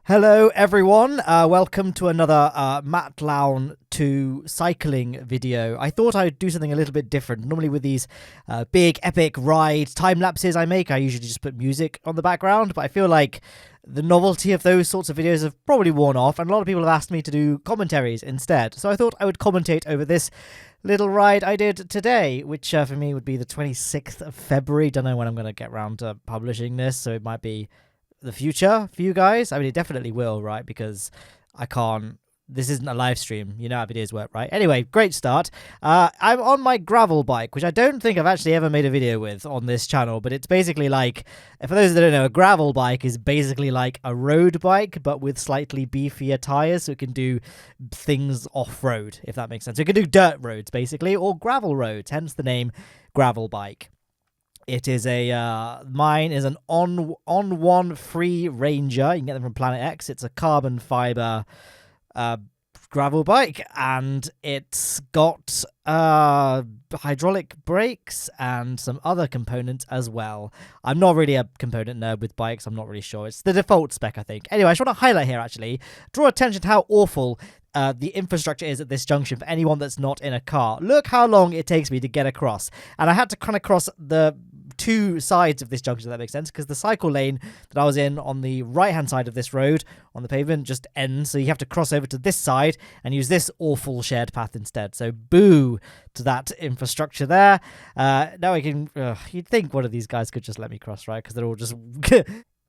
Hello everyone, welcome to another Matt Lown to cycling video. I thought I'd do something a little bit different. Normally with these big epic ride time lapses I make, I usually just put music on the background, but I feel like the novelty of those sorts of videos have probably worn off, and a lot of people have asked me to do commentaries instead. So I thought I would commentate over this little ride I did today, which for me would be the 26th of February. Don't know when I'm going to get around to publishing this, so it might be the future for you guys. I mean, it definitely will, right? Because I can't. This isn't a live stream. You know how videos work, right? Anyway, great start. I'm on my gravel bike, which I don't think I've actually ever made a video with on this channel, but it's basically like, for those that don't know, a gravel bike is basically like a road bike, but with slightly beefier tires, so it can do things off-road, if that makes sense. So it can do dirt roads, basically, or gravel roads, hence the name gravel bike. It is mine is an on one free Ranger. You can get them from Planet X. It's a carbon fiber gravel bike, and it's got hydraulic brakes and some other components as well. I'm not really a component nerd with bikes. I'm not really sure. It's the default spec, I think. Anyway, I just want to highlight here, actually, draw attention to how awful the infrastructure is at this junction for anyone that's not in a car. Look how long it takes me to get across. And I had to kind of cross the two sides of this junction, if that makes sense, because the cycle lane that I was in on the right-hand side of this road on the pavement just ends, so you have to cross over to this side and use this awful shared path instead. So boo to that infrastructure there. Now I can... you'd think one of these guys could just let me cross, right? Because they're all just...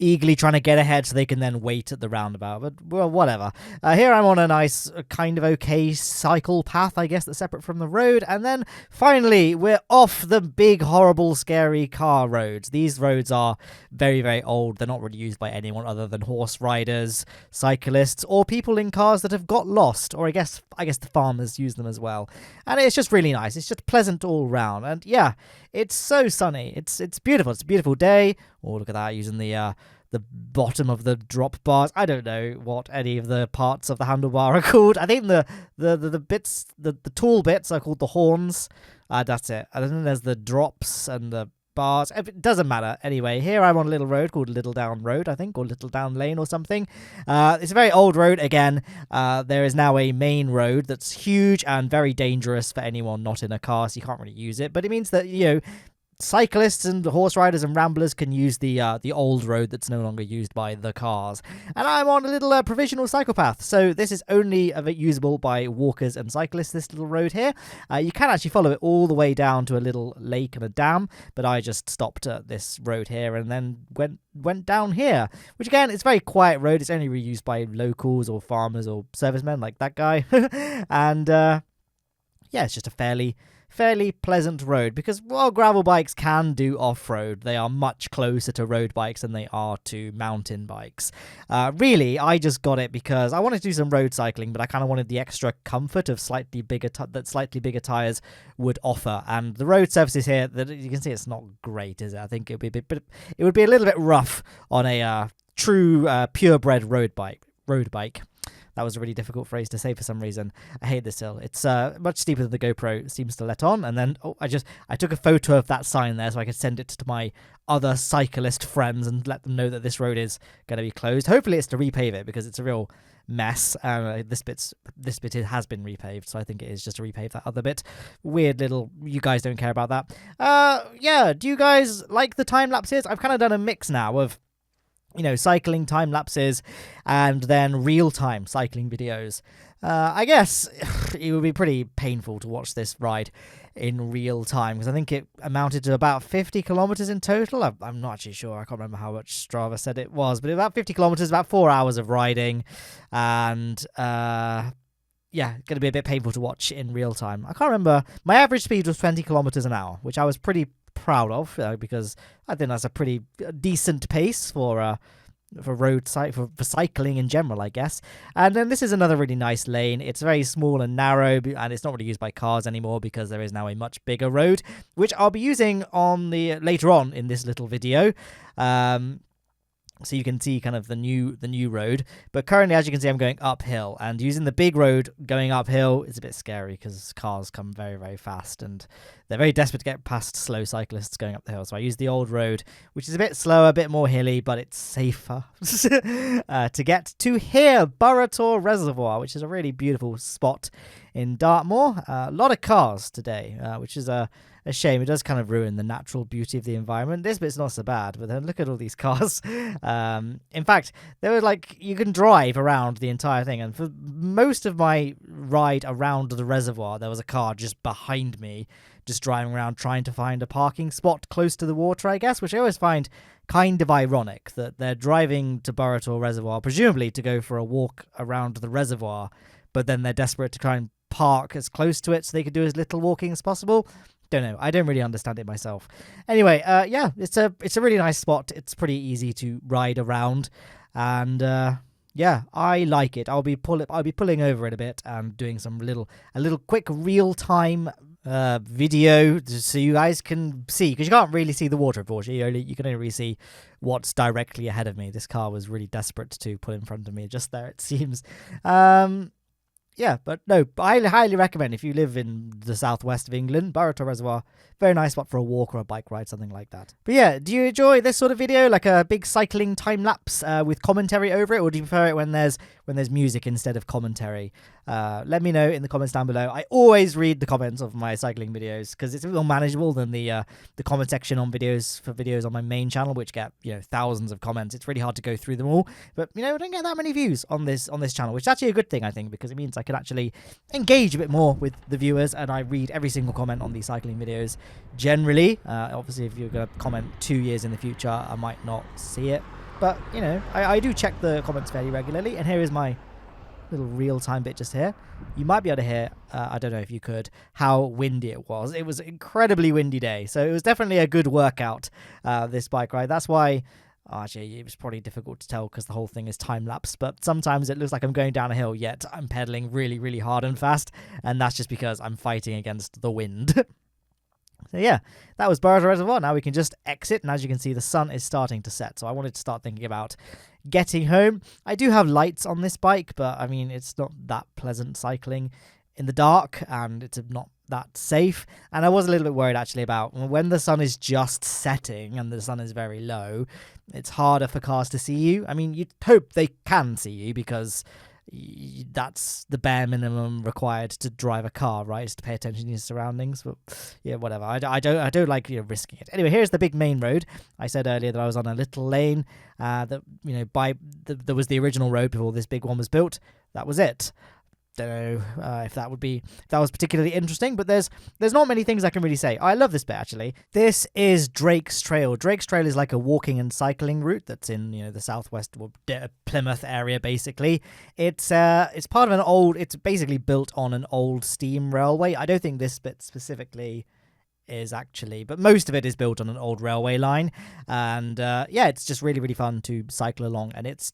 eagerly trying to get ahead so they can then wait at the roundabout, but well, whatever. Here I'm on a nice kind of okay cycle path, I guess, that's separate from the road, and then finally we're off the big horrible scary car roads. These roads are very, very old. They're not really used by anyone other than horse riders, cyclists, or people in cars that have got lost, or I guess the farmers use them as well. And it's just really nice. It's just pleasant all round, and yeah, it's so sunny. It's beautiful. It's a beautiful day. Oh, look at that, using the bottom of the drop bars. I don't know what any of the parts of the handlebar are called. I think the bits, the tall bits are called the horns. That's it. And then there's the drops and the bars. It doesn't matter. Anyway, here I'm on a little road called Little Down Road, I think, or Little Down Lane or something. It's a very old road again. There is now a main road that's huge and very dangerous for anyone not in a car, so you can't really use it. But it means that, cyclists and horse riders and ramblers can use the old road that's no longer used by the cars. And I'm on a little provisional cycle path, so this is only usable by walkers and cyclists, this little road here. You can actually follow it all the way down to a little lake and a dam, but I just stopped at this road here and then went down here, which again, it's a very quiet road. It's only really used by locals or farmers or servicemen like that guy. And yeah, it's just a fairly pleasant road, because while gravel bikes can do off-road, they are much closer to road bikes than they are to mountain bikes. Really, I just got it because I wanted to do some road cycling, but I kind of wanted the extra comfort of slightly bigger tires would offer. And the road surfaces here, that you can see, it's not great, is it? I think it would be a little bit rough on a true purebred road bike. That was a really difficult phrase to say for some reason. I hate this hill. It's much steeper than the GoPro seems to let on. And then I took a photo of that sign there so I could send it to my other cyclist friends and let them know that this road is going to be closed. Hopefully it's to repave it, because it's a real mess. This bit has been repaved, so I think it is just to repave that other bit. Weird little... You guys don't care about that. Yeah, do you guys like the time lapses? I've kind of done a mix now of cycling time lapses and then real-time cycling videos. I guess it would be pretty painful to watch this ride in real time, because I think it amounted to about 50 kilometers in total. I'm not actually sure. I can't remember how much Strava said it was, but about 50 kilometers, about 4 hours of riding, and yeah, going to be a bit painful to watch in real time. I can't remember. My average speed was 20 kilometers an hour, which I was pretty proud of, because I think that's a pretty decent pace for cycling in general, I guess. And then this is another really nice lane. It's very small and narrow, and it's not really used by cars anymore because there is now a much bigger road, which I'll be using later on in this little video. so you can see kind of the new road. But currently, as you can see, I'm going uphill, and using the big road going uphill is a bit scary because cars come very, very fast, and they're very desperate to get past slow cyclists going up the hill. So I use the old road, which is a bit slower, a bit more hilly, but it's safer to get to here, Burrator Reservoir, which is a really beautiful spot in Dartmoor. A lot of cars today, which is a shame. It does kind of ruin the natural beauty of the environment. This bit's not so bad, but then look at all these cars. In fact, there were you can drive around the entire thing, and for most of my ride around the reservoir, there was a car just behind me, just driving around trying to find a parking spot close to the water, I guess, which I always find kind of ironic that they're driving to Burrator Reservoir, presumably to go for a walk around the reservoir, but then they're desperate to try and park as close to it so they could do as little walking as possible. Don't know. I don't really understand it myself. Anyway, yeah, it's a really nice spot. It's pretty easy to ride around, and yeah, I like it. I'll be pulling over it a bit and doing a little quick real time video so you guys can see, because you can't really see the water, unfortunately. You can only really see what's directly ahead of me. This car was really desperate to pull in front of me just there, it seems. Yeah, but no, I highly recommend if you live in the southwest of England, Burrator Reservoir, very nice spot for a walk or a bike ride, something like that. But yeah, do you enjoy this sort of video, like a big cycling time lapse with commentary over it, or do you prefer it when there's music instead of commentary? Let me know in the comments down below. I always read the comments of my cycling videos because it's a bit more manageable than the comment section on videos on my main channel, which get thousands of comments. It's really hard to go through them all, but I don't get that many views on this channel, which is actually a good thing, I think, because it means I can actually engage a bit more with the viewers, and I read every single comment on these cycling videos generally. Obviously, if you're going to comment 2 years in the future, I might not see it, but I do check the comments fairly regularly. And here is my little real-time bit just here. You might be able to hear, I don't know if you could, how windy it was. It was an incredibly windy day, so it was definitely a good workout, this bike ride. That's why, actually, it was probably difficult to tell because the whole thing is time-lapse, but sometimes it looks like I'm going down a hill, yet I'm pedaling really, really hard and fast, and that's just because I'm fighting against the wind. So yeah, that was Burrator Reservoir. Now we can just exit, and as you can see, the sun is starting to set, so I wanted to start thinking about getting home. I do have lights on this bike, but I mean, it's not that pleasant cycling in the dark, and it's not that safe. And I was a little bit worried actually about when the sun is just setting and the sun is very low, it's harder for cars to see you. I mean, you'd hope they can see you because that's the bare minimum required to drive a car, right? Is to pay attention to your surroundings. But yeah, whatever. I don't like risking it. Anyway, here's the big main road. I said earlier that I was on a little lane that there was the original road before this big one was built. That was it. Don't know if that was particularly interesting, but there's not many things I can really say. I love this bit, actually. This is Drake's Trail. Drake's Trail is like a walking and cycling route that's in the southwest Plymouth area, basically. It's part of an old. It's basically built on an old steam railway. I don't think this bit specifically is actually, but most of it is built on an old railway line, and yeah, it's just really, really fun to cycle along, and it's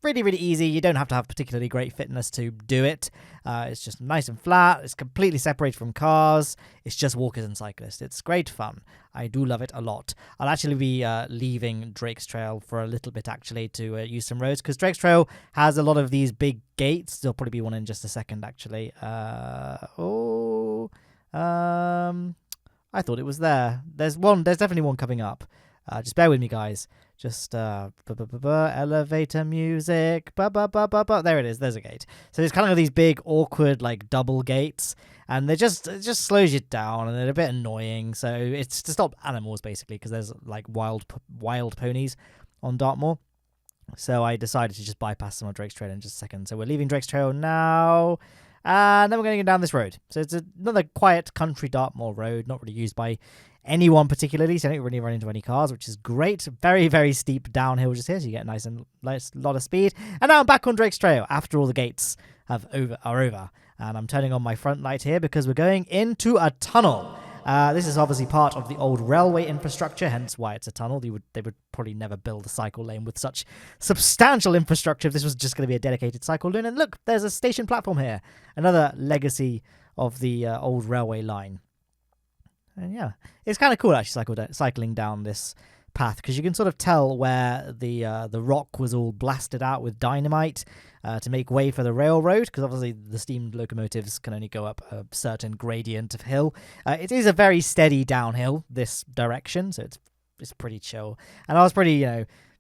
really, really easy. You don't have to have particularly great fitness to do it. It's just nice and flat. It's completely separated from cars. It's just walkers and cyclists. It's great fun. I do love it a lot. I'll actually be leaving Drake's Trail for a little bit, actually, to use some roads, because Drake's Trail has a lot of these big gates. There'll probably be one in just a second, actually. I thought it was there. There's definitely one coming up. Just bear with me, guys. Just elevator music. There it is. There's a gate. So there's kind of these big, awkward, double gates, and it just slows you down, and they're a bit annoying. So it's to stop animals, basically, because there's wild ponies on Dartmoor. So I decided to just bypass them on Drake's Trail in just a second. So we're leaving Drake's Trail now. And then we're going to go down this road. So it's another quiet country Dartmoor road, not really used by anyone particularly, so I don't really run into any cars, which is great. Very, very steep downhill just here, so you get a nice lot of speed. And now I'm back on Drake's Trail after all the gates are over. And I'm turning on my front light here because we're going into a tunnel. This is obviously part of the old railway infrastructure, hence why it's a tunnel. They would probably never build a cycle lane with such substantial infrastructure if this was just going to be a dedicated cycle lane. And look, there's a station platform here. Another legacy of the old railway line. And yeah, it's kind of cool actually cycling down this path because you can sort of tell where the rock was all blasted out with dynamite to make way for the railroad, because obviously the steam locomotives can only go up a certain gradient of hill. It is a very steady downhill this direction, so it's pretty chill. And I was pretty,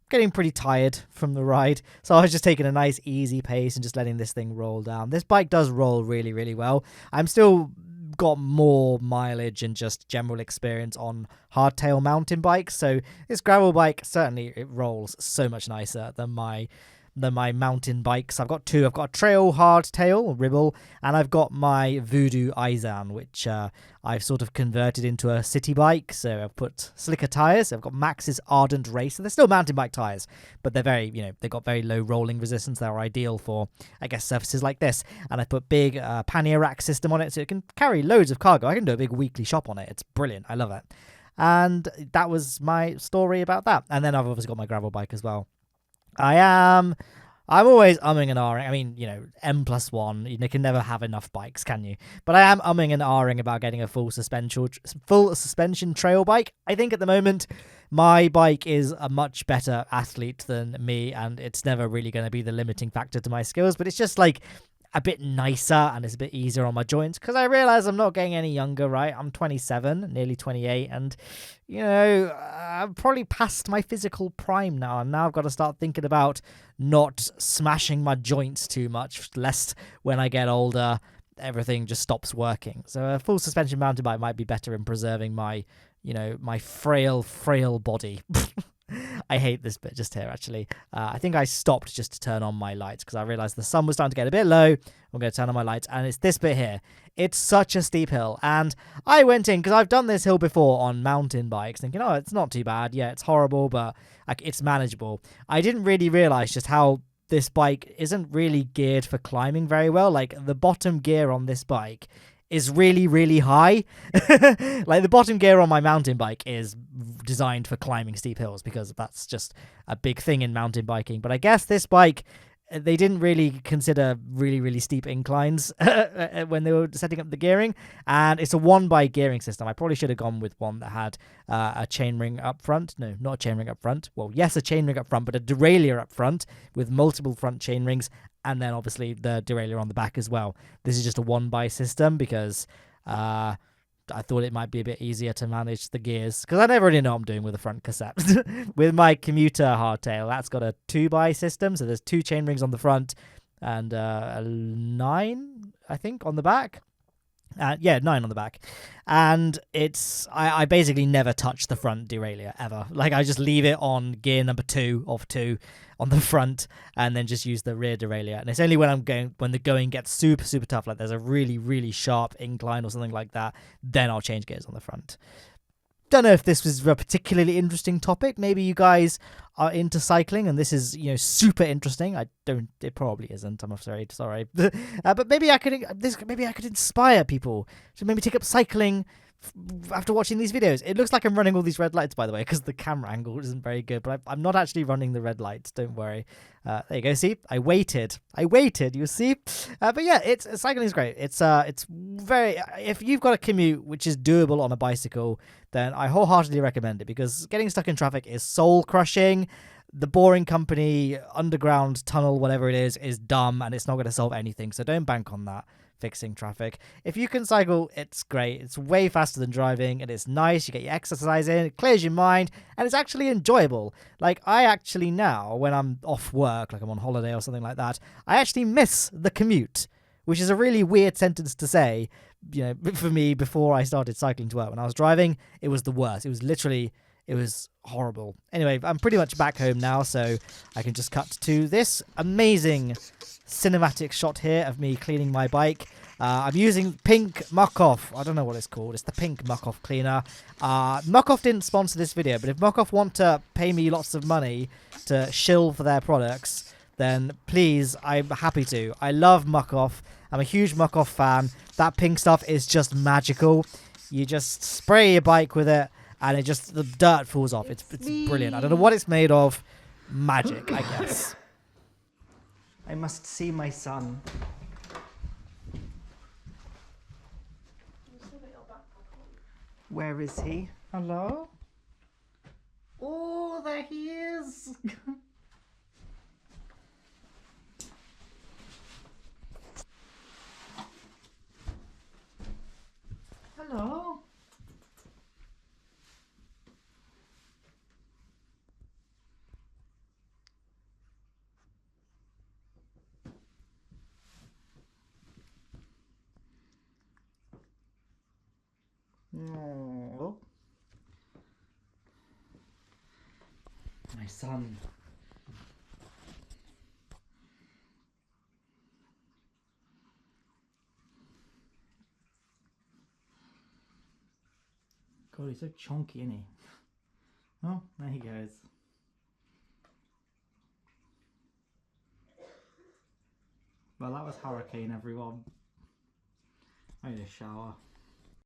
getting pretty tired from the ride, so I was just taking a nice easy pace and just letting this thing roll down. This bike does roll really, really well. I'm still got more mileage and just general experience on hardtail mountain bikes, so this gravel bike certainly it rolls so much nicer than my mountain bikes. I've got two. I've got a trail hardtail Ribble, and I've got my Voodoo Izan, which I've sort of converted into a city bike. So I've put slicker tires. I've got Max's Ardent Race. So they're still mountain bike tires, but they're very, they've got very low rolling resistance. They're ideal for, I guess, surfaces like this. And I put big pannier rack system on it, so it can carry loads of cargo. I can do a big weekly shop on it. It's brilliant. I love it. And that was my story about that. And then I've obviously got my gravel bike as well. I'm always umming and ahhing. I mean, M+1, you can never have enough bikes, can you? But I am umming and ahhing about getting a full suspension trail bike. I think at the moment, my bike is a much better athlete than me, and it's never really going to be the limiting factor to my skills, but it's just like a bit nicer and it's a bit easier on my joints because I realize I'm not getting any younger, right? I'm 27, nearly 28, and I'm probably past my physical prime now, and now I've got to start thinking about not smashing my joints too much, lest when I get older everything just stops working. So a full suspension mountain bike might be better in preserving my my frail body. I hate this bit just here, actually. I think I stopped just to turn on my lights because I realized the sun was starting to get a bit low. I'm going to turn on my lights, and it's this bit here. It's such a steep hill, and I went in because I've done this hill before on mountain bikes, thinking, oh, it's not too bad. Yeah, it's horrible, but it's manageable. I didn't really realize just how this bike isn't really geared for climbing very well. Like, the bottom gear on this bike is really, really high. Like, the bottom gear on my mountain bike is designed for climbing steep hills because that's just a big thing in mountain biking. But I guess this bike, they didn't really consider really, really steep inclines when they were setting up the gearing. And it's a one-by gearing system. I probably should have gone with one that had a chainring up front. No, not a chainring up front. Well, yes, a chainring up front, but a derailleur up front with multiple front chainrings, and then obviously the derailleur on the back as well. This is just a one-by system because I thought it might be a bit easier to manage the gears because I never really know what I'm doing with the front cassette. With my commuter hardtail, that's got a 2-by system, so there's 2 chainrings on the front and a 9, I think, on the back. 9 on the back. And I basically never touch the front derailleur ever. Like, I just leave it on gear number 2 of 2 on the front and then just use the rear derailleur. And it's only when the going gets super, super tough, like there's a really, really sharp incline or something like that, then I'll change gears on the front. Don't know if this was a particularly interesting topic. Maybe you guys are into cycling and this is, super interesting. It probably isn't, I'm afraid. Sorry. But maybe I could inspire people to maybe take up cycling after watching these videos. It looks like I'm running all these red lights, by the way, because the camera angle isn't very good, but I'm not actually running the red lights. Don't worry. There you go. See, I waited. You see. But yeah, cycling is great. It's very. If you've got a commute which is doable on a bicycle, then I wholeheartedly recommend it because getting stuck in traffic is soul crushing. The boring company, underground tunnel, whatever it is dumb, and it's not going to solve anything. So don't bank on that fixing traffic. If you can cycle, it's great. It's way faster than driving, and it's nice. You get your exercise in, it clears your mind, and it's actually enjoyable. Like, I actually now, when I'm off work, like I'm on holiday or something like that, I actually miss the commute, which is a really weird sentence to say, for me before I started cycling to work. When I was driving, it was the worst. It was horrible. Anyway, I'm pretty much back home now, so I can just cut to this amazing cinematic shot here of me cleaning my bike. I'm using Pink Muck-Off. I don't know what it's called. It's the Pink Muck-Off cleaner. Muck-Off didn't sponsor this video, but if Muck-Off want to pay me lots of money to shill for their products, then please, I'm happy to. I love Muck-Off. I'm a huge Muck-Off fan. That pink stuff is just magical. You just spray your bike with it, and the dirt falls off. It's brilliant. I don't know what it's made of. Magic, I guess. I must see my son. Where is he? Hello? Oh! Oh, there he is! Hello? Oh, my son. God, he's so chunky, isn't he? Oh, there he goes. Well, that was Hurricane, everyone. I need a shower.